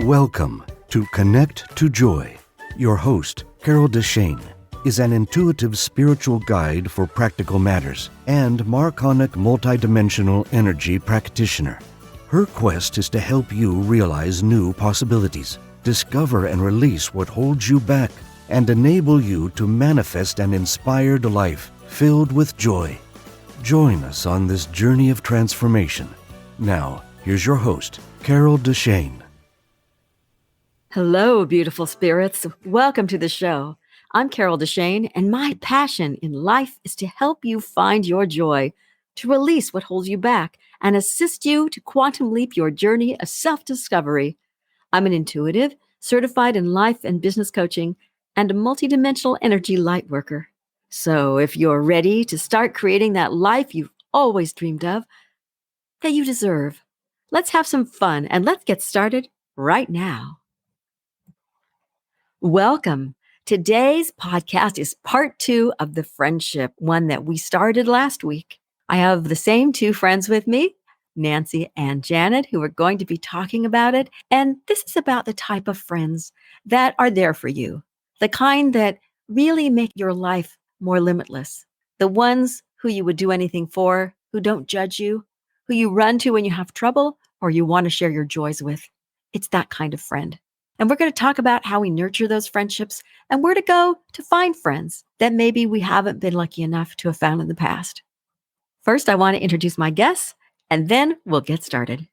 Welcome to Connect to Joy. Your host, Carol DeChaine, is an intuitive spiritual guide for practical matters and Marconic multidimensional energy practitioner. Her quest is to help you realize new possibilities, discover and release what holds you back, and enable you to manifest an inspired life filled with joy. Join us on this journey of transformation. Now, here's your host, Carol DeChaine. Hello, beautiful spirits. Welcome to the show. I'm Carol DeChaine, and my passion in life is to help you find your joy, to release what holds you back, and assist you to quantum leap your journey of self-discovery. I'm an intuitive, certified in life and business coaching, and a multidimensional energy light worker. So if you're ready to start creating that life you've always dreamed of, that you deserve, let's have some fun and let's get started right now. Welcome. Today's podcast is part 2 of the friendship, one that we started last week. I have the same 2 friends with me, Nancy and Janet, who are going to be talking about it. And this is about the type of friends that are there for you, the kind that really make your life more limitless, the ones who you would do anything for, who don't judge you, who you run to when you have trouble or you want to share your joys with. It's that kind of friend. And we're going to talk about how we nurture those friendships and where to go to find friends that maybe we haven't been lucky enough to have found in the past. First, I want to introduce my guests, and then we'll get started.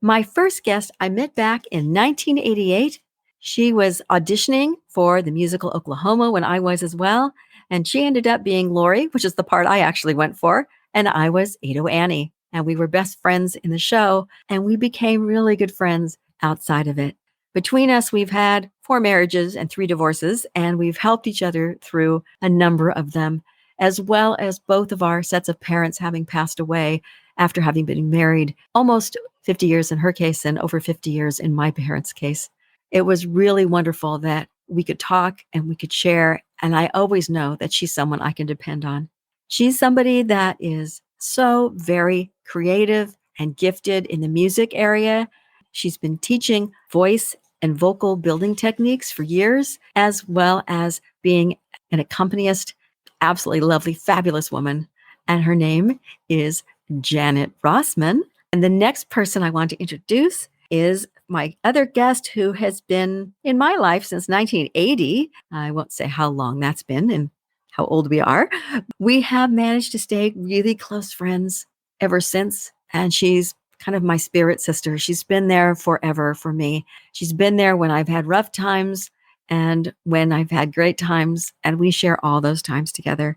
My first guest I met back in 1988. She was auditioning for the musical Oklahoma when I was as well, and she ended up being Lori, which is the part I actually went for, and I was Ado Annie. And we were best friends in the show, and we became really good friends outside of it. Between us, we've had 4 marriages and 3 divorces, and we've helped each other through a number of them, as well as both of our sets of parents having passed away after having been married almost 50 years in her case and over 50 years in my parents' case. It was really wonderful that we could talk and we could share, and I always know that she's someone I can depend on. She's somebody that is so very creative and gifted in the music area. She's been teaching voice and vocal building techniques for years, as well as being an accompanist, absolutely lovely, fabulous woman. And her name is Janet Rossman. And the next person I want to introduce is my other guest who has been in my life since 1980. I won't say how long that's been and how old we are. We have managed to stay really close friends ever since. And she's kind of my spirit sister. She's been there forever for me. She's been there when I've had rough times and when I've had great times, and we share all those times together.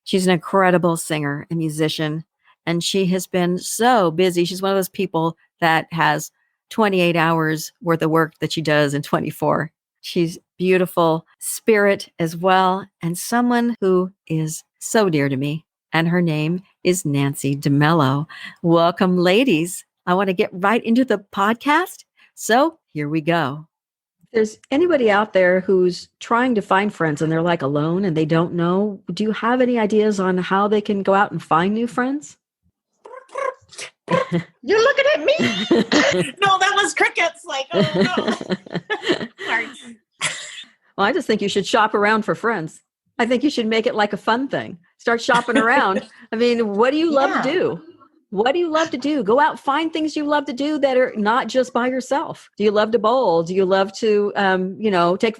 She's an incredible singer and musician, and she has been so busy. She's one of those people that has 28 hours worth of work that she does in 24. She's beautiful spirit as well, and someone who is so dear to me. And her name is Nancy DeMello. Welcome, ladies. I want to get right into the podcast. So here we go. If there's anybody out there who's trying to find friends and they're like alone and they don't know, do you have any ideas on how they can go out and find new friends? You're looking at me? No, that was crickets. Like, oh no. Sorry. Well, I just think you should shop around for friends. I think you should make it like a fun thing. Start shopping around. I mean, what do you love to do? What do you love to do? Go out, find things you love to do that are not just by yourself. Do you love to bowl? Do you love to,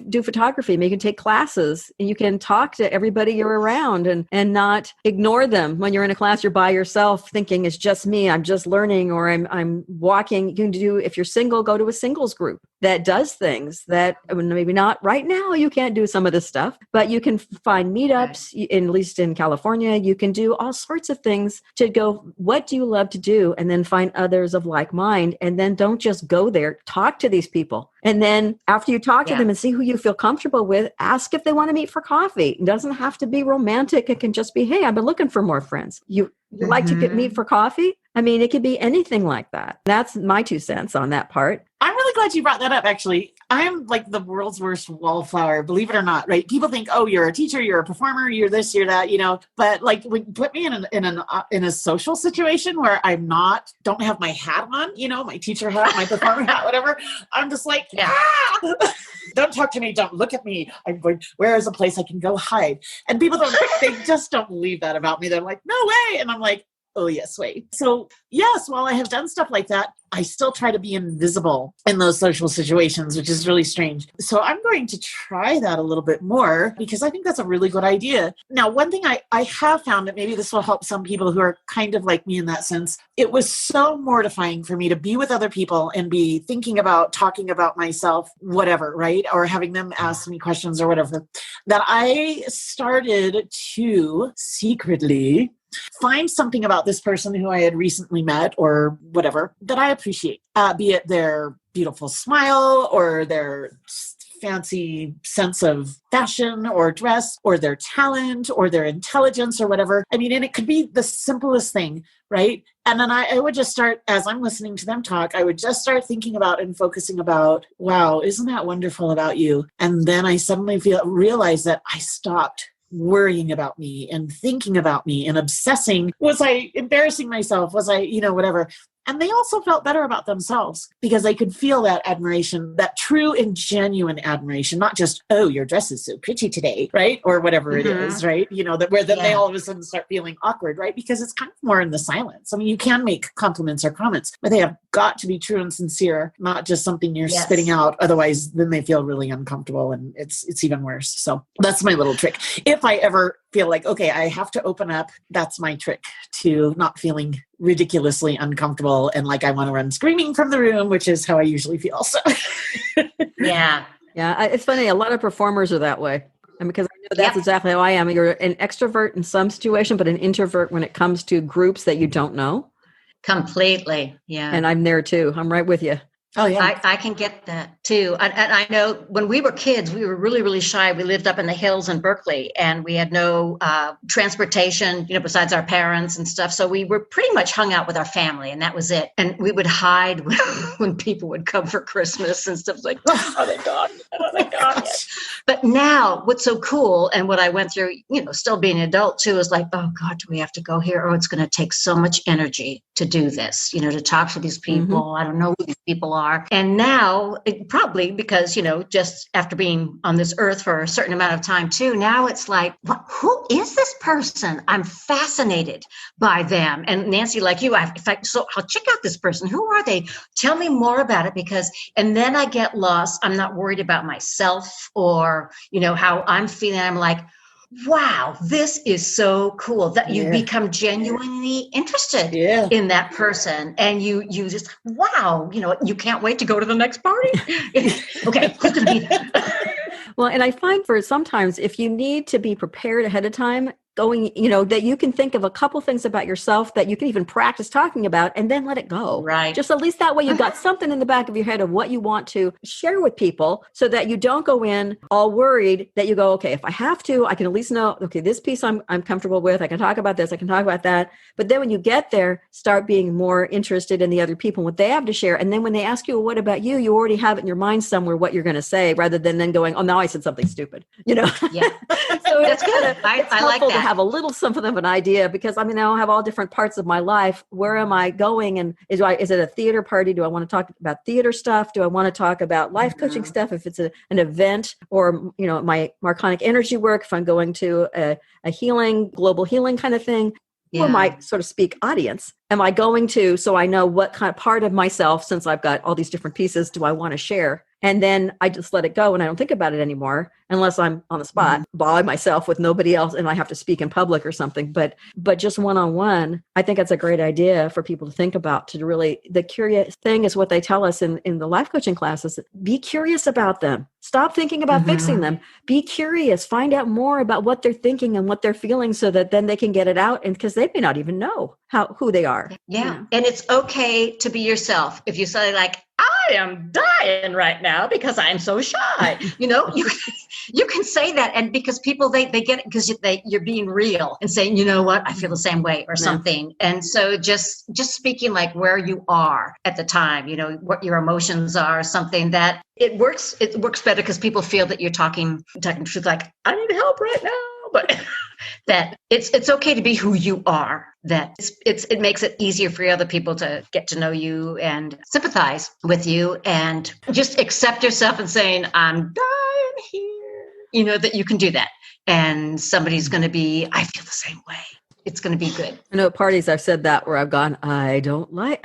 do photography? Maybe you can take classes and you can talk to everybody you're around and not ignore them. When you're in a class, you're by yourself thinking it's just me. I'm just learning or I'm walking. You can do, if you're single, go to a singles group that does things that maybe not right now. You can't do some of this stuff, but you can find meetups, at least in California. You can do all sorts of things to go, what do you love to do? And then find others of like mind. And then don't just go there, talk to these people. And then after you talk to them and see who you feel comfortable with, ask if they want to meet for coffee. It doesn't have to be romantic. It can just be, hey, I've been looking for more friends. You like to meet for coffee? I mean, it could be anything like that. That's my 2 cents on that part. I'm really glad you brought that up, actually. I'm like the world's worst wallflower, believe it or not, right? People think, oh, you're a teacher, you're a performer, you're this, you're that, but like when you put me in a social situation where don't have my hat on, my teacher hat, my performer hat, whatever, I'm just like, don't talk to me. Don't look at me. I'm going, where is a place I can go hide? And people they just don't believe that about me. They're like, no way. And I'm like, oh, yes, wait. So yes, while I have done stuff like that, I still try to be invisible in those social situations, which is really strange. So I'm going to try that a little bit more because I think that's a really good idea. Now, one thing I have found that maybe this will help some people who are kind of like me in that sense, it was so mortifying for me to be with other people and be thinking about talking about myself, whatever, right? Or having them ask me questions or whatever, that I started to secretly find something about this person who I had recently met or whatever that I appreciate, be it their beautiful smile or their fancy sense of fashion or dress or their talent or their intelligence or whatever. I mean, and it could be the simplest thing, right? And then I would just start, as I'm listening to them talk, I would just start thinking about and focusing about, wow, isn't that wonderful about you? And then I suddenly realized that I stopped worrying about me and thinking about me and obsessing. Was I embarrassing myself? Was I, whatever? And they also felt better about themselves because they could feel that admiration, that true and genuine admiration, not just, oh, your dress is so pretty today, right? Or whatever it is, right? They all of a sudden start feeling awkward, right? Because it's kind of more in the silence. I mean, you can make compliments or comments, but they have got to be true and sincere, not just something you're spitting out. Otherwise, then they feel really uncomfortable and it's even worse. So that's my little trick. If I ever feel like, okay, I have to open up, that's my trick to not feeling ridiculously uncomfortable and like I want to run screaming from the room, which is how I usually feel. So yeah, it's funny. A lot of performers are that way. And because I know that's exactly how I am. You're an extrovert in some situation, but an introvert when it comes to groups that you don't know. Completely. Yeah. And I'm there too. I'm right with you. Oh, yeah. I can get that too. And I know when we were kids, we were really, really shy. We lived up in the hills in Berkeley and we had no transportation, besides our parents and stuff. So we were pretty much hung out with our family and that was it. And we would hide when people would come for Christmas and stuff like, oh, they're gone. Oh, they're gone. But now what's so cool and what I went through, still being an adult too, is like, oh God, do we have to go here? Oh, it's going to take so much energy to do this, to talk to these people. Mm-hmm. I don't know who these people are. And now probably because, just after being on this earth for a certain amount of time too, now it's like, who is this person? I'm fascinated by them. And Nancy, like you, I'll check out this person. Who are they? Tell me more about it and then I get lost. I'm not worried about myself or, how I'm feeling. I'm like, wow, this is so cool that you become genuinely interested in that person. And you just, wow, you can't wait to go to the next party. Okay, who's going to be there? Well, and I find for sometimes if you need to be prepared ahead of time, going, that you can think of a couple things about yourself that you can even practice talking about and then let it go. Right. Just at least that way you've got something in the back of your head of what you want to share with people so that you don't go in all worried that you go, okay, if I have to, I can at least know, okay, this piece I'm comfortable with. I can talk about this. I can talk about that. But then when you get there, start being more interested in the other people, what they have to share. And then when they ask you, well, what about you? You already have it in your mind somewhere what you're going to say rather than then going, oh, now I said something stupid, Yeah. So that's good. I like that. Have a little something of an idea because I now have all different parts of my life. Where am I going? And is it a theater party? Do I want to talk about theater stuff? Do I want to talk about life coaching stuff? If it's an event or, my Marconic energy work, if I'm going to a global healing kind of thing, or my, so to speak, audience, am I going to, so I know what kind of part of myself, since I've got all these different pieces, do I want to share? And then I just let it go and I don't think about it anymore unless I'm on the spot by myself with nobody else and I have to speak in public or something. But just one-on-one, I think that's a great idea for people to think about, to really, the curious thing is what they tell us in the life coaching classes, be curious about them. Stop thinking about fixing them. Be curious, find out more about what they're thinking and what they're feeling so that then they can get it out. And because they may not even know who they are. Yeah. And it's okay to be yourself. If you say like, I am dying right now because I'm so shy. You can say that. And because people, they get it because you're being real and saying, you know what, I feel the same way or something. And so just speaking like where you are at the time, what your emotions are, something that it works better because people feel that you're talking truth, like I need help right now. But that it's okay to be who you are, that it makes it easier for other people to get to know you and sympathize with you and just accept yourself and saying, I'm dying here, that you can do that. And somebody's going to be, I feel the same way. It's going to be good. I know at parties I've said that where I've gone, I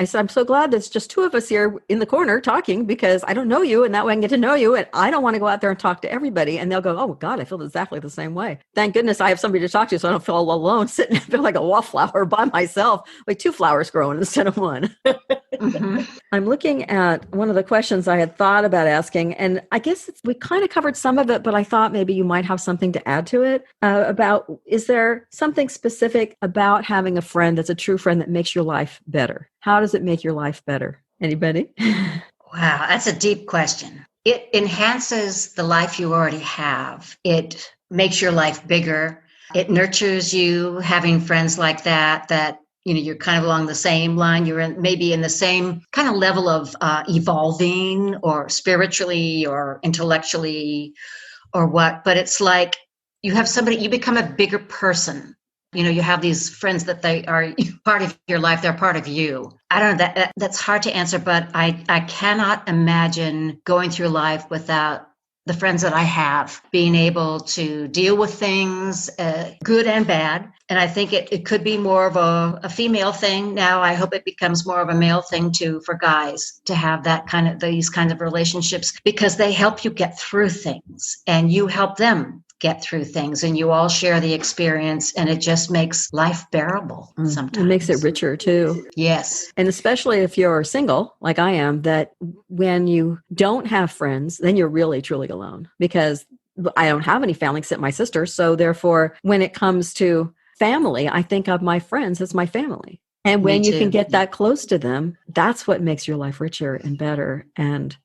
said, I'm so glad there's just two of us here in the corner talking because I don't know you and that way I can get to know you. And I don't want to go out there and talk to everybody. And they'll go, oh God, I feel exactly the same way. Thank goodness I have somebody to talk to so I don't feel all alone sitting there like a wallflower by myself with two flowers growing instead of one. Mm-hmm. I'm looking at one of the questions I had thought about asking, and I guess we kind of covered some of it, but I thought maybe you might have something to add to it about, is there something specific about having a friend that's a true friend that makes your life better? How does it make your life better? Anybody? Wow, that's a deep question. It enhances the life you already have. It makes your life bigger. It nurtures you, having friends like that you're kind of along the same line. You're maybe in the same kind of level of evolving or spiritually or intellectually or what. But it's like you have somebody, you become a bigger person. You have these friends that they are part of your life. They're part of you. I don't know, that's hard to answer, but I cannot imagine going through life without the friends that I have, being able to deal with things, good and bad. And I think it could be more of a female thing. Now I hope it becomes more of a male thing too for guys to have these kinds of relationships, because they help you get through things and you help them get through things, and you all share the experience, and it just makes life bearable sometimes. It makes it richer too. Yes. And especially if you're single, like I am, that when you don't have friends, then you're really, truly alone, because I don't have any family except my sister. So therefore, when it comes to family, I think of my friends as my family. And when you can get that close to them, that's what makes your life richer and better and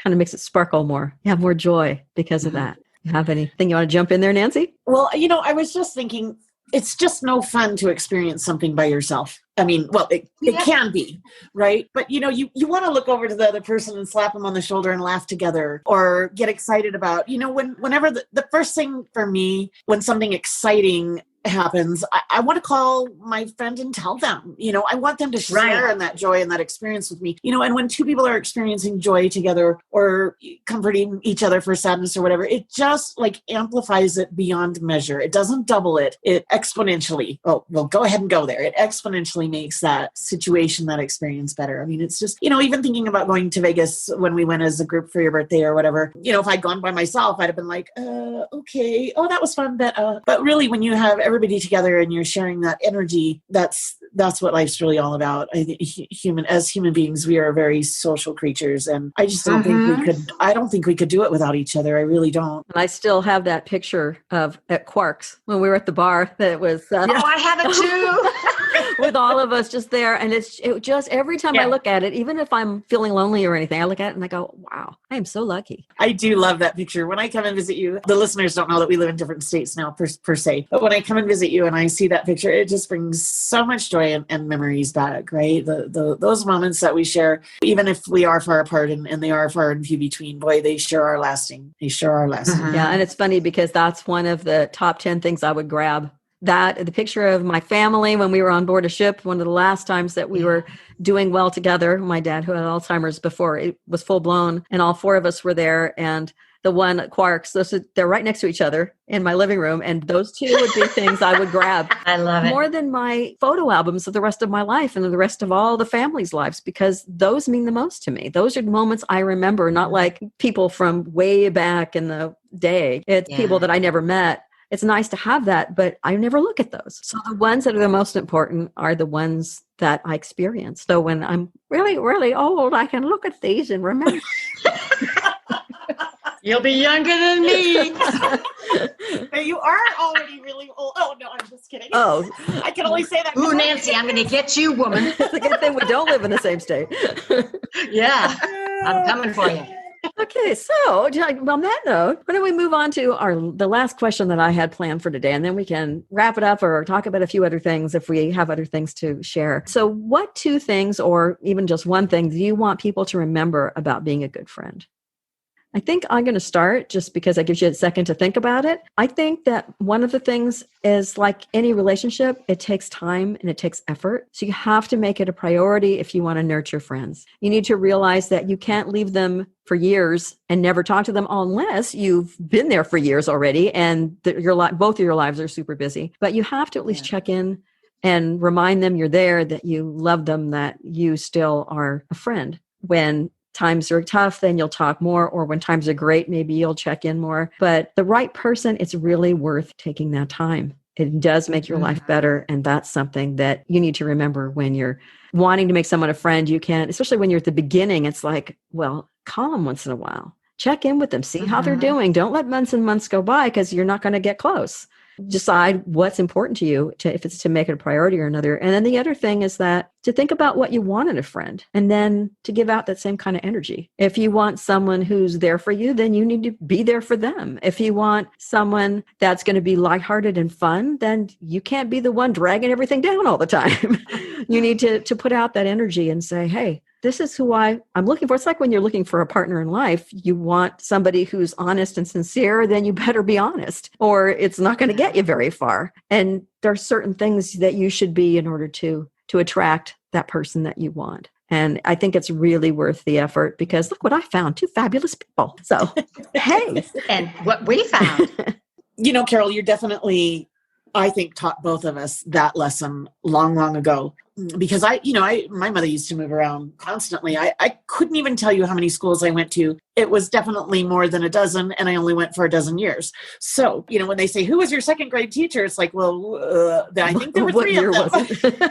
kind of makes it sparkle more. You have more joy because of that. You have anything you want to jump in there, Nancy? Well, I was just thinking, it's just no fun to experience something by yourself. I mean, well, it can be, right? But, you want to look over to the other person and slap them on the shoulder and laugh together or get excited about, whenever the first thing for me, when something exciting happens, I want to call my friend and tell them, I want them to share in that joy and that experience with me, and when two people are experiencing joy together or comforting each other for sadness or whatever, it just amplifies it beyond measure. It doesn't double it. It exponentially, well, go ahead and go there. It exponentially makes that situation, that experience better. I mean, it's just, even thinking about going to Vegas when we went as a group for your birthday or whatever, if I'd gone by myself, I'd have been like, okay, that was fun. But really when you have everybody together and you're sharing that energy, that's what life's really all about. I think as human beings, we are very social creatures, and I just don't think we could do it without each other. I really don't. And I still have that picture of at Quark's when we were at the bar that was I have it too. with all of us just there. And it just every time I look at it, even if I'm feeling lonely or anything, I look at it and I go, wow, I am so lucky. I do love that picture. When I come and visit you, the listeners don't know that we live in different states now per se, but when I come and visit you and I see that picture, it just brings so much joy and memories back, right? Those moments that we share, even if we are far apart and they are far and few between, boy, they sure are lasting. Yeah. And it's funny because that's one of the top 10 things I would grab. The picture of my family when we were on board a ship, one of the last times that we were doing well together. My dad, who had Alzheimer's before it was full blown, and all four of us were there. And the one at Quark's, they're right next to each other in my living room. And those two would be things I would grab. I love it. More than my photo albums of the rest of my life and the rest of all the family's lives, because those mean the most to me. Those are moments I remember, not like people from way back in the day. It's people that I never met. It's nice to have that, but I never look at those. So the ones that are the most important are the ones that I experience. So when I'm really, really old, I can look at these and remember. You'll be younger than me. But you are already really old. Oh, no, I'm just kidding. Oh. I can only say that. Ooh, Nancy, I'm going to get you, woman. It's a good thing we don't live in the same state. Yeah. I'm coming for you. Okay, so on that note, why don't we move on to the last question that I had planned for today, and then we can wrap it up or talk about a few other things if we have other things to share. So what 2 things, or even just one thing, do you want people to remember about being a good friend? I think I'm going to start just because that gives you a second to think about it. I think that one of the things is, like any relationship, it takes time and it takes effort. So you have to make it a priority if you want to nurture friends. You need to realize that you can't leave them for years and never talk to them unless you've been there for years already and both of your lives are super busy. But you have to at least check in and remind them you're there, that you love them, that you still are a friend. When times are tough, then you'll talk more, or when times are great, maybe you'll check in more. But the right person, it's really worth taking that time. It does make your life better. And that's something that you need to remember when you're wanting to make someone a friend. You can, especially when you're at the beginning, it's like, well, call them once in a while. Check in with them, see how they're doing. Don't let months and months go by because you're not going to get close. Decide what's important to you, if it's to make it a priority or another. And then the other thing is that to think about what you want in a friend and then to give out that same kind of energy. If you want someone who's there for you, then you need to be there for them. If you want someone that's going to be lighthearted and fun, then you can't be the one dragging everything down all the time. You need to put out that energy and say, hey, this is who I'm looking for. It's like when you're looking for a partner in life, you want somebody who's honest and sincere, then you better be honest, or it's not going to get you very far. And there are certain things that you should be in order to attract that person that you want. And I think it's really worth the effort because look what I found, 2 fabulous people. So, hey. And what we found. Carol, you're definitely, I think, taught both of us that lesson long, long ago. Because my mother used to move around constantly. I couldn't even tell you how many schools I went to. It was definitely more than a dozen, and I only went for a dozen years. So, when they say, who was your second grade teacher? It's like, well, I think there were 3 of them.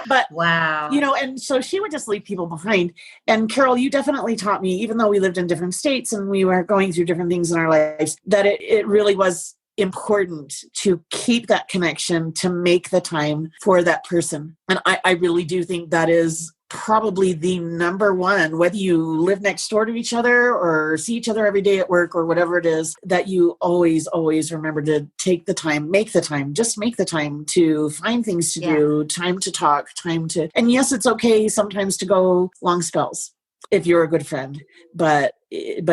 But, wow. And so she would just leave people behind. And Carol, you definitely taught me, even though we lived in different states and we were going through different things in our lives, that it really was important to keep that connection, to make the time for that person. And I really do think that is probably the number one, whether you live next door to each other or see each other every day at work or whatever it is, that you always, always remember to take the time, make the time, just make the time to find things to do, time to talk, and yes, it's okay sometimes to go long spells if you're a good friend, but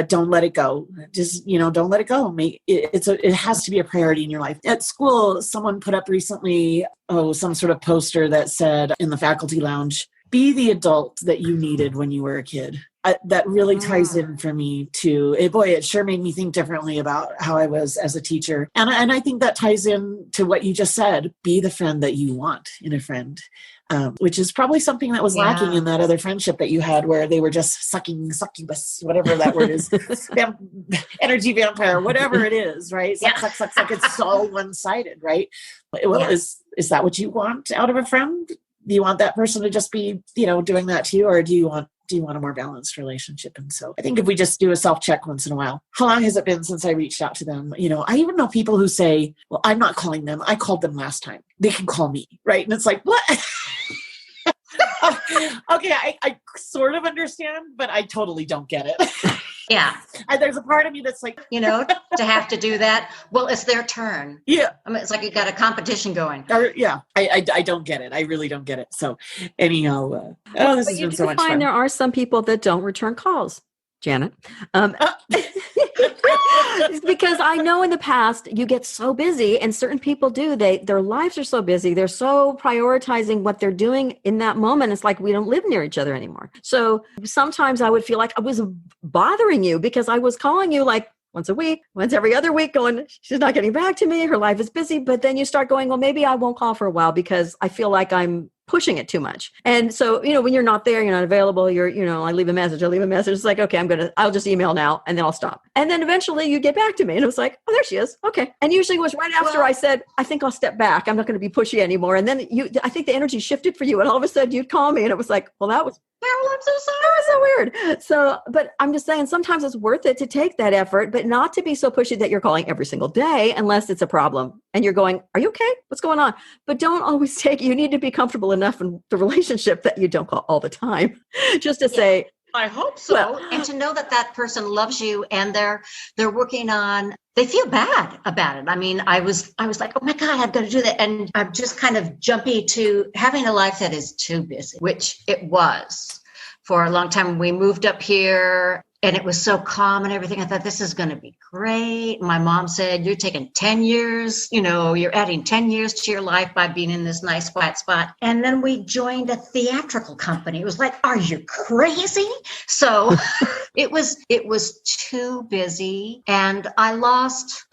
don't let it go. Just, don't let it go. It has to be a priority in your life. At school, someone put up recently, some sort of poster that said in the faculty lounge, be the adult that you needed when you were a kid. That really ties in for me too. It sure made me think differently about how I was as a teacher. And I think that ties in to what you just said. Be the friend that you want in a friend. Which is probably something that was lacking in that other friendship that you had where they were just succubus, whatever that word is, energy vampire, whatever it is, right? Suck. It's all one-sided, right? Well, is that what you want out of a friend? Do you want that person to just be, doing that to you, or do you want a more balanced relationship? And so I think if we just do a self-check once in a while, how long has it been since I reached out to them? I even know people who say, well, I'm not calling them. I called them last time. They can call me, right? And it's like, what? Okay, I sort of understand, but I totally don't get it. Yeah. There's a part of me that's like, to have to do that. Well, it's their turn. Yeah. I mean, it's like you got a competition going. I don't get it. I really don't get it. So anyhow, this has been so much fun. There are some people that don't return calls, Janet. Because I know in the past you get so busy, and certain people do. Their lives are so busy. They're so prioritizing what they're doing in that moment. It's like we don't live near each other anymore. So sometimes I would feel like I was bothering you because I was calling you like once a week, once every other week, going, she's not getting back to me. Her life is busy. But then you start going, well, maybe I won't call for a while because I feel like I'm pushing it too much. And so, when you're not there, you're not available, I leave a message. It's like, okay, I'll just email now and then I'll stop. And then eventually you get back to me and it was like, oh, there she is. Okay. And usually it was right after I said, I think I'll step back. I'm not going to be pushy anymore. And then I think the energy shifted for you. And all of a sudden you'd call me and it was like, well, that was Carol, I'm so sorry. That was so weird. So, but I'm just saying sometimes it's worth it to take that effort, but not to be so pushy that you're calling every single day unless it's a problem. And you're going, are you okay? What's going on? But don't always you need to be comfortable enough in the relationship that you don't call all the time. Just to say, I hope so. Well- and to know that that person loves you and they're working on, they feel bad about it. I mean, I was like, oh my God, I've got to do that. And I'm just kind of jumpy to having a life that is too busy, which it was for a long time. We moved up here and it was so calm and everything. I thought, this is going to be great. My mom said, you're taking 10 years, you're adding 10 years to your life by being in this nice quiet spot. And then we joined a theatrical company. It was like, are you crazy? So it was too busy. And I lost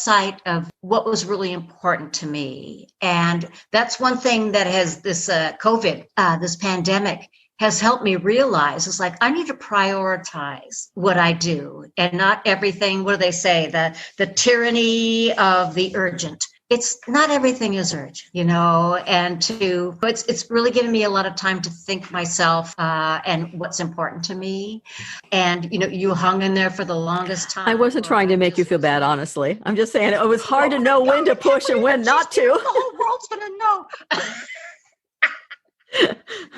sight of what was really important to me. And that's one thing that has this COVID, this pandemic, has helped me realize. It's like, I need to prioritize what I do and not everything. What do they say? The tyranny of the urgent. It's not everything is urgent, and it's really given me a lot of time to think myself and what's important to me. And, you hung in there for the longest time. I wasn't trying to make you feel bad, honestly. I'm just saying it was hard to know when to push and when not to. The whole world's going to know.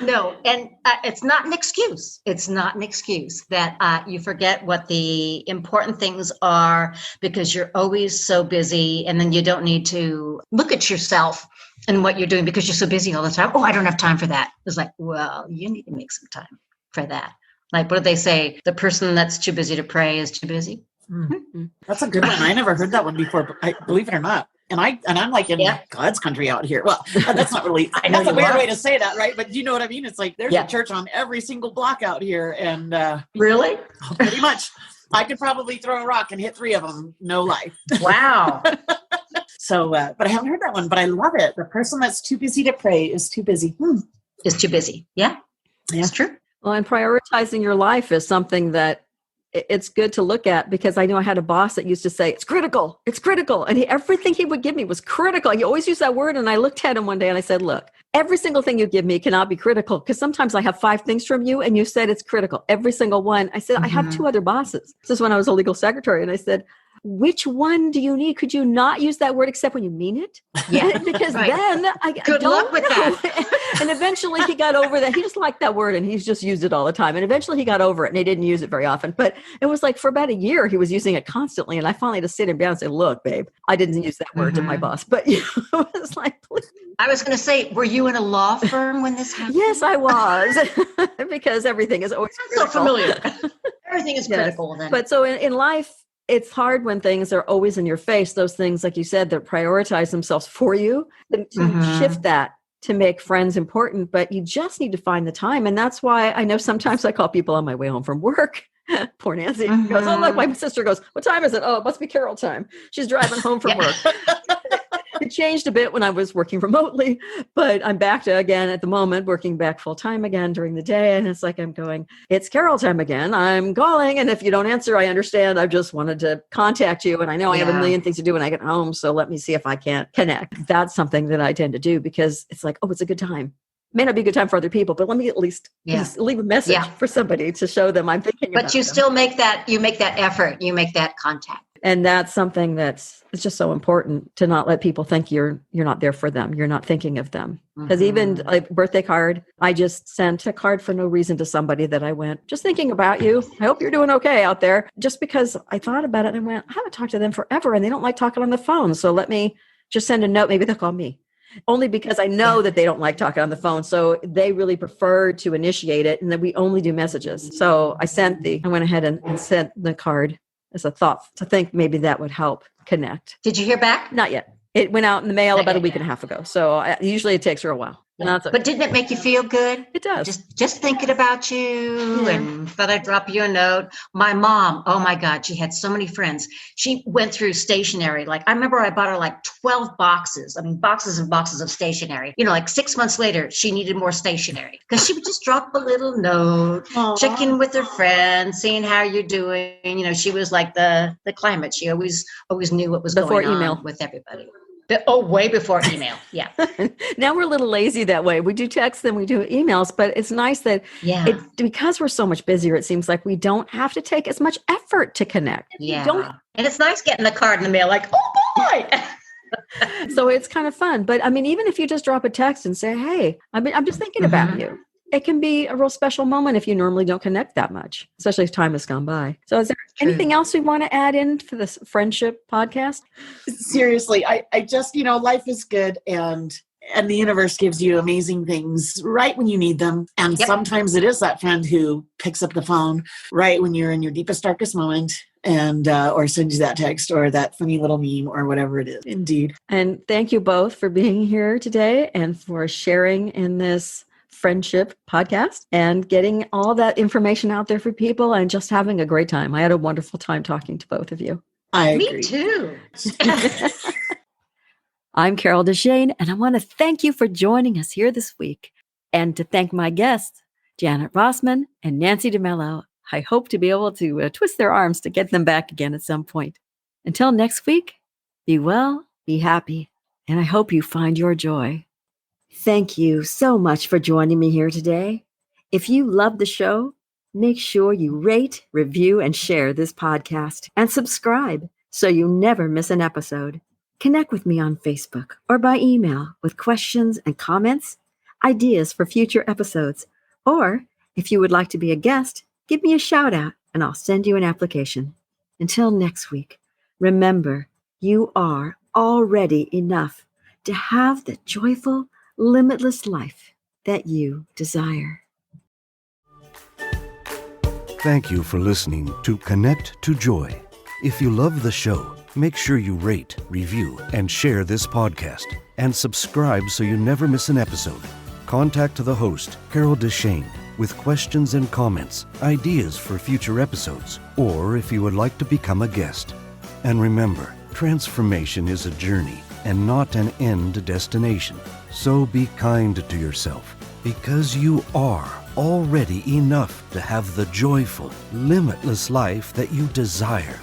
No, and it's not an excuse. It's not an excuse that you forget what the important things are because you're always so busy, and then you don't need to look at yourself and what you're doing because you're so busy all the time. Oh, I don't have time for that. It's like, well, you need to make some time for that. Like, what do they say? The person that's too busy to pray is too busy. Mm-hmm. That's a good one. I never heard that one before, but believe it or not. And I'm like in God's country out here. Well, that's not really, that's a weird way to say that, right? But you know what I mean? It's like there's a church on every single block out here. And really? Pretty much. I could probably throw a rock and hit 3 of them. No life. Wow. So, but I haven't heard that one, but I love it. The person that's too busy to pray is too busy. Is too busy. Yeah. It's true. Well, and prioritizing your life is something that it's good to look at, because I know I had a boss that used to say, it's critical. And everything he would give me was critical. He always used that word. And I looked at him one day and I said, look, every single thing you give me cannot be critical, because sometimes I have 5 things from you and you said it's critical. Every single one. I said, I have 2 other bosses. This is when I was a legal secretary. And I said, which one do you need? Could you not use that word except when you mean it? Yeah. Because then Good luck with that. And eventually he got over that. He just liked that word and he's just used it all the time. And eventually he got over it and he didn't use it very often. But it was like for about a year, he was using it constantly. And I finally had to sit him down and say, look, babe, I didn't use that word to my boss. But it was like, please. I was going to say, were you in a law firm when this happened? Yes, I was. Because everything is always critical. So familiar. Everything is critical then. But so in life, it's hard when things are always in your face. Those things, like you said, that prioritize themselves for you, to shift that to make friends important. But you just need to find the time. And that's why I know sometimes I call people on my way home from work. Poor Nancy goes, oh, look, my sister goes, what time is it? Oh, it must be Carol time. She's driving home from work. It changed a bit when I was working remotely, but I'm back to, again, at the moment, working back full time again during the day. And it's like, I'm going, it's Carol time again. I'm calling. And if you don't answer, I understand. I just wanted to contact you. And I know I have a million things to do when I get home. So let me see if I can't connect. That's something that I tend to do because it's like, oh, it's a good time. May not be a good time for other people, but let me at least leave a message for somebody to show them I'm thinking about them. But you still make that effort. You make that contact. And that's something it's just so important to not let people think you're not there for them. You're not thinking of them. Because even like birthday card, I just sent a card for no reason to somebody that I went, just thinking about you. I hope you're doing okay out there. Just because I thought about it and went, I haven't talked to them forever and they don't like talking on the phone. So let me just send a note. Maybe they'll call me. Only because I know that they don't like talking on the phone. So they really prefer to initiate it. And then we only do messages. So I went ahead and sent the card as a thought to think maybe that would help connect. Did you hear back? Not yet. It went out in the mail about a week and a half ago. So usually it takes her a while. Yeah. But didn't it make you feel good? It does. Just thinking about you and thought I'd drop you a note. My mom, oh my God, she had so many friends. She went through stationery. Like I remember I bought her like 12 boxes. I mean, boxes and boxes of stationery. Like 6 months later, she needed more stationery because she would just drop a little note, check in with her friends, seeing how you're doing. She was like the climate. She always knew what was going on with everybody. Way before email. Yeah. Now we're a little lazy that way. We do text them, we do emails, but it's nice that because we're so much busier, it seems like we don't have to take as much effort to connect. Yeah. And it's nice getting the card in the mail like, oh boy. So it's kind of fun. But I mean, even if you just drop a text and say, hey, I'm just thinking about you. it can be a real special moment if you normally don't connect that much, especially if time has gone by. So is there anything else we want to add in for this friendship podcast? Seriously, I just, life is good, and the universe gives you amazing things right when you need them. And sometimes it is that friend who picks up the phone right when you're in your deepest, darkest moment, and or sends you that text or that funny little meme or whatever it is. Indeed. And thank you both for being here today and for sharing in this friendship podcast and getting all that information out there for people and just having a great time. I had a wonderful time talking to both of you. I agree. Me too. I'm Carol DeChaine, and I want to thank you for joining us here this week. And to thank my guests, Janet Rossman and Nancy DeMello. I hope to be able to twist their arms to get them back again at some point. Until next week, be well, be happy, and I hope you find your joy. Thank you so much for joining me here today. If you love the show, make sure you rate, review, and share this podcast and subscribe so you never miss an episode. Connect with me on Facebook or by email with questions and comments, ideas for future episodes, or if you would like to be a guest, give me a shout out and I'll send you an application. Until next week, remember, you are already enough to have the joyful, limitless life that you desire. Thank you for listening to Connect to Joy. If you love the show, make sure you rate, review, and share this podcast, and subscribe so you never miss an episode. Contact the host, Carol DeChaine, with questions and comments, ideas for future episodes, or if you would like to become a guest. And remember, transformation is a journey and not an end destination. So be kind to yourself, because you are already enough to have the joyful, limitless life that you desire.